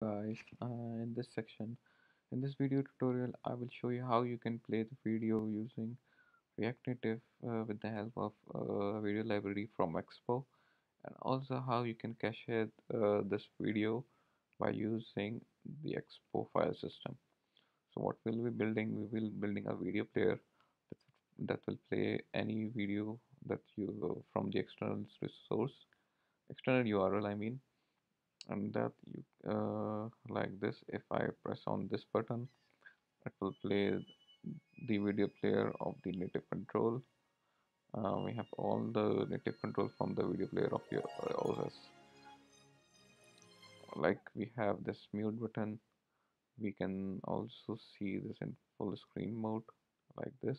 Guys, in this section, in this video tutorial, I will show you how you can play the video using React Native with the help of video library from Expo, and also how you can cache this video by using the Expo file system. So what we'll be building, we will building a video player that will play any video that you from the external resource, external URL, I mean, and that you like this. If I press on this button, it will play the video player of the native control. We have all the native control from the video player of your OS. Like we have this mute button. We can also see this in full screen mode like this.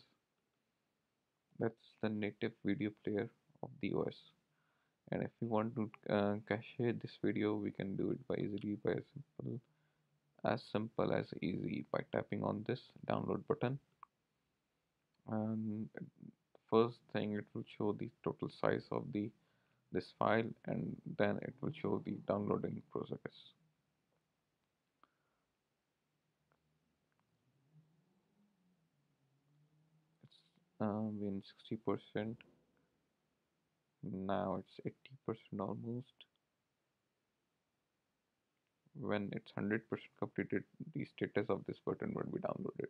That's the native video player of the OS. And if we want to cache this video, we can do it by easily by simple as easy by tapping on this download button. And first thing, it will show the total size of the this file, and then it will show the downloading process. It's been 60%. Now it's 80% almost. When it's 100% completed, the status of this button will be downloaded.